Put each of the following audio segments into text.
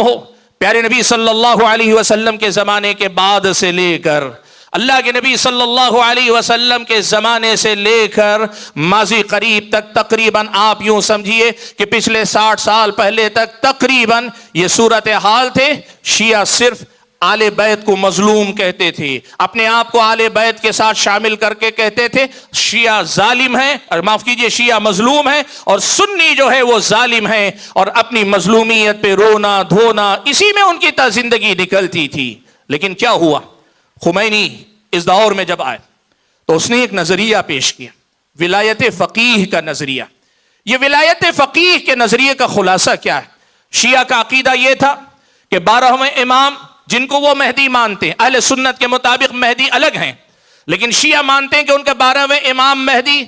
معلوم ہو پیارے نبی صلی اللہ علیہ وسلم کے زمانے کے بعد سے لے کر اللہ کے نبی صلی اللہ علیہ وسلم کے زمانے سے لے کر ماضی قریب تک تقریباً آپ یوں سمجھیے کہ پچھلے 60 سال پہلے تک تقریباً یہ صورتحال تھے. شیعہ صرف آل بیت کو مظلوم کہتے تھے, اپنے آپ کو آل بیت کے ساتھ شامل کر کے کہتے تھے شیعہ ظالم ہیں, اور معاف کیجئے شیعہ مظلوم ہیں, اور سنی جو ہے وہ ظالم ہیں, اور اپنی مظلومیت پہ رونا دھونا اسی میں ان کی زندگی نکلتی تھی. لیکن کیا ہوا, خمینی اس دور میں جب آئے تو اس نے ایک نظریہ پیش کیا, ولایت فقیہ کا نظریہ. یہ ولایت فقیہ کے نظریے کا خلاصہ کیا ہے؟ شیعہ کا عقیدہ یہ تھا کہ 12ویں امام جن کو وہ مہدی مانتے ہیں, اہل سنت کے مطابق مہدی الگ ہیں, لیکن شیعہ مانتے ہیں کہ ان کے 12ویں امام مہدی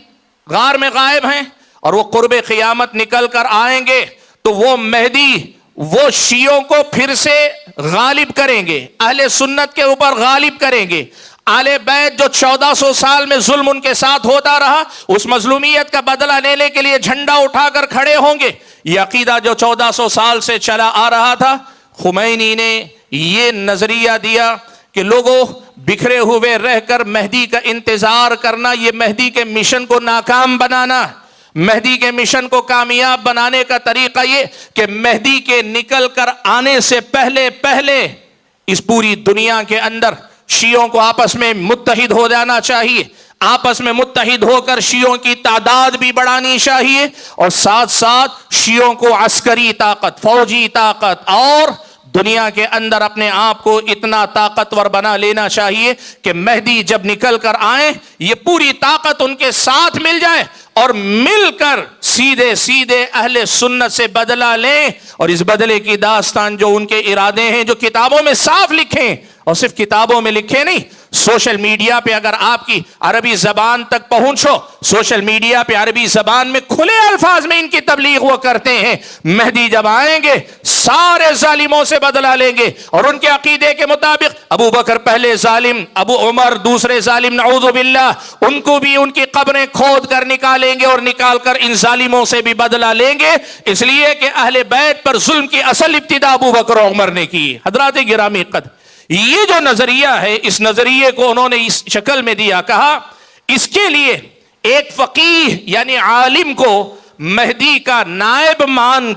غار میں غائب ہیں, اور وہ قرب قیامت نکل کر آئیں گے تو وہ مہدی وہ شیعوں کو پھر سے غالب کریں گے, اہل سنت کے اوپر غالب کریں گے. آل بیت جو 1400 سال میں ظلم ان کے ساتھ ہوتا رہا, اس مظلومیت کا بدلہ لینے کے لیے جھنڈا اٹھا کر کھڑے ہوں گے. یہ عقیدہ جو 1400 سال سے چلا آ رہا تھا, خمینی نے یہ نظریہ دیا کہ لوگوں بکھرے ہوئے رہ کر مہدی کا انتظار کرنا, یہ مہدی کے مشن کو ناکام بنانا. مہدی کے مشن کو کامیاب بنانے کا طریقہ یہ کہ مہدی کے نکل کر آنے سے پہلے اس پوری دنیا کے اندر شیعوں کو آپس میں متحد ہو جانا چاہیے, آپس میں متحد ہو کر شیعوں کی تعداد بھی بڑھانی چاہیے, اور ساتھ ساتھ شیعوں کو عسکری طاقت, فوجی طاقت اور دنیا کے اندر اپنے آپ کو اتنا طاقتور بنا لینا چاہیے کہ مہدی جب نکل کر آئیں یہ پوری طاقت ان کے ساتھ مل جائے, اور مل کر سیدھے اہل سنت سے بدلہ لیں, اور اس بدلے کی داستان جو ان کے ارادے ہیں جو کتابوں میں صاف لکھیں, اور صرف کتابوں میں لکھے نہیں, سوشل میڈیا پہ اگر آپ کی عربی زبان تک پہنچو, سوشل میڈیا پہ عربی زبان میں کھلے الفاظ میں ان کی تبلیغ وہ کرتے ہیں مہدی جب آئیں گے سارے ظالموں سے بدلہ لیں گے, اور ان کے عقیدے کے مطابق ابو بکر پہلے ظالم, ابو عمر دوسرے ظالم نعوذ باللہ, ان کو بھی ان کی قبریں کھود کر نکالیں گے, اور نکال کر ان ظالموں سے بھی بدلہ لیں گے, اس لیے کہ اہل بیت پر ظلم کی اصل ابتدا ابو بکر و عمر نے کی. حضرات گرامی قدر, یہ جو نظریہ ہے اس نظریے کو انہوں نے اس شکل میں دیا, کہا اس کے لیے ایک فقیہ یعنی عالم کو مہدی کا نائب مان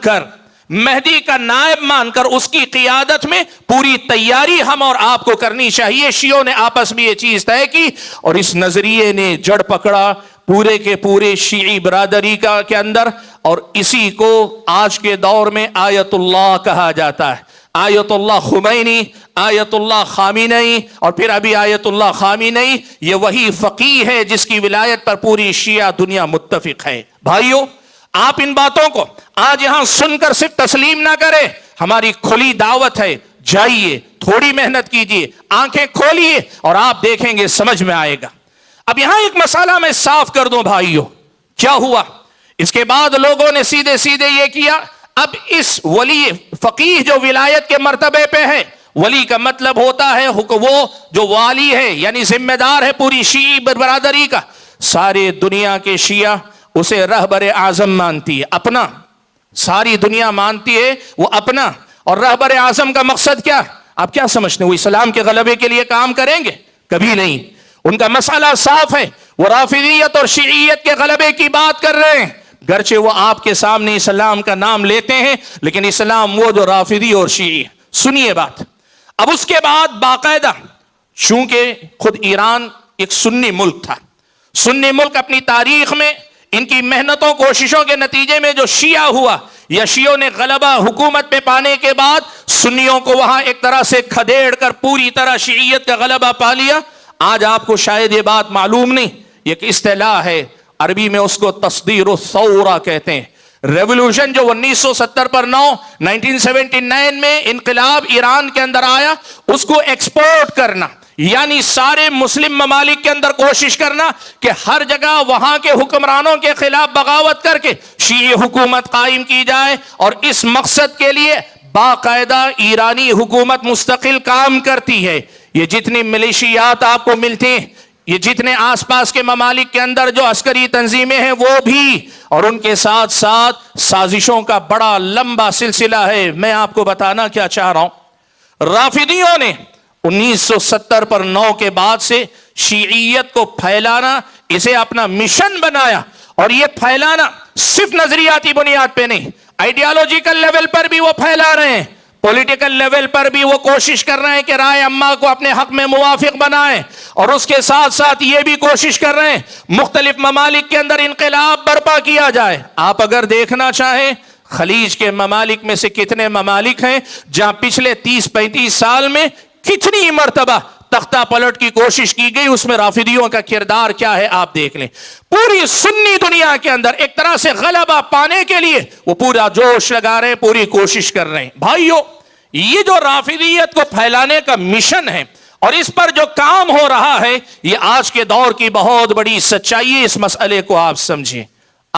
کر اس کی قیادت میں پوری تیاری ہم اور آپ کو کرنی چاہیے. شیعوں نے آپس میں یہ چیز طے کی, اور اس نظریے نے جڑ پکڑا پورے کے پورے شیعی برادری کے اندر, اور اسی کو آج کے دور میں آیت اللہ کہا جاتا ہے. آیت اللہ خمینی, آیت اللہ خامنئی, اور پھر ابھی آیت اللہ خامنئی, یہ وہی فقیہ ہے جس کی ولایت پر پوری شیعہ دنیا متفق ہے. بھائیو, آپ ان باتوں کو آج یہاں سن کر صرف تسلیم نہ کریں, ہماری کھلی دعوت ہے, جائیے تھوڑی محنت کیجیے, آنکھیں کھولیے, اور آپ دیکھیں گے سمجھ میں آئے گا. اب یہاں ایک مسئلہ میں صاف کر دوں بھائیو, کیا ہوا اس کے بعد لوگوں نے سیدھے یہ کیا, اب اس ولی فقیہ جو ولایت کے مرتبے پہ ہے, ولی کا مطلب ہوتا ہے وہ جو والی ہے یعنی ذمہ دار ہے پوری شیعی برادری کا, سارے دنیا کے شیعہ اسے رہبر اعظم مانتی ہے, اپنا, ساری دنیا مانتی ہے وہ اپنا. اور رہبر اعظم کا مقصد کیا, آپ کیا سمجھتے ہیں, وہ اسلام کے غلبے کے لیے کام کریں گے؟ کبھی نہیں. ان کا مسئلہ صاف ہے, وہ رافضیت اور شیعیت کے غلبے کی بات کر رہے ہیں, گرچہ وہ آپ کے سامنے اسلام کا نام لیتے ہیں, لیکن اسلام وہ جو رافضی اور شیعی. سنیے بات. اب اس کے بعد باقاعدہ, چونکہ خود ایران ایک سنی ملک تھا, سنی ملک اپنی تاریخ میں ان کی محنتوں کوششوں کے نتیجے میں جو شیعہ ہوا, یا شیعوں نے غلبہ حکومت پہ پانے کے بعد سنیوں کو وہاں ایک طرح سے کھدیڑ کر پوری طرح شیعیت کا غلبہ پا لیا. آج آپ کو شاید یہ بات معلوم نہیں, یہ ایک اصطلاح ہے عربی میں, اس کو تصدیر الثورہ کہتے ہیں. ریولوشن جو 1970 پر 1979 میں انقلاب ایران کے اندر آیا, اس کو ایکسپورٹ کرنا, یعنی سارے مسلم ممالک کے اندر کوشش کرنا کہ ہر جگہ وہاں کے حکمرانوں کے خلاف بغاوت کر کے شیعی حکومت قائم کی جائے. اور اس مقصد کے لیے باقاعدہ ایرانی حکومت مستقل کام کرتی ہے. یہ جتنی ملیشیات آپ کو ملتے ہیں یہ جتنے آس پاس کے ممالک کے اندر جو عسکری تنظیمیں ہیں وہ بھی، اور ان کے ساتھ ساتھ سازشوں کا بڑا لمبا سلسلہ ہے۔ میں آپ کو بتانا کیا چاہ رہا ہوں، رافضیوں نے 1970 پر 9 کے بعد سے شیعیت کو پھیلانا، اسے اپنا مشن بنایا، اور یہ پھیلانا صرف نظریاتی بنیاد پہ نہیں، آئیڈیالوجیکل لیول پر بھی وہ پھیلا رہے ہیں، پولیٹیکل لیول پر بھی وہ کوشش کر رہے ہیں کہ رائے عامہ کو اپنے حق میں موافق بنائیں، اور اس کے ساتھ ساتھ یہ بھی کوشش کر رہے ہیں مختلف ممالک کے اندر انقلاب برپا کیا جائے۔ آپ اگر دیکھنا چاہیں خلیج کے ممالک میں سے کتنے ممالک ہیں جہاں پچھلے 30-35 سال میں کتنی مرتبہ تختہ پلٹ کی کوشش کی گئی، اس میں رافضیوں کا کردار کیا ہے آپ دیکھ لیں۔ پوری سنی دنیا کے اندر ایک طرح سے غلبہ پانے کے لیے وہ پورا جوش لگا رہے ہیں، پوری کوشش کر رہے ہیں۔ بھائیو، یہ جو رافضیت کو پھیلانے کا مشن ہے اور اس پر جو کام ہو رہا ہے، یہ آج کے دور کی بہت بڑی سچائی ہے، اس مسئلے کو آپ سمجھیں۔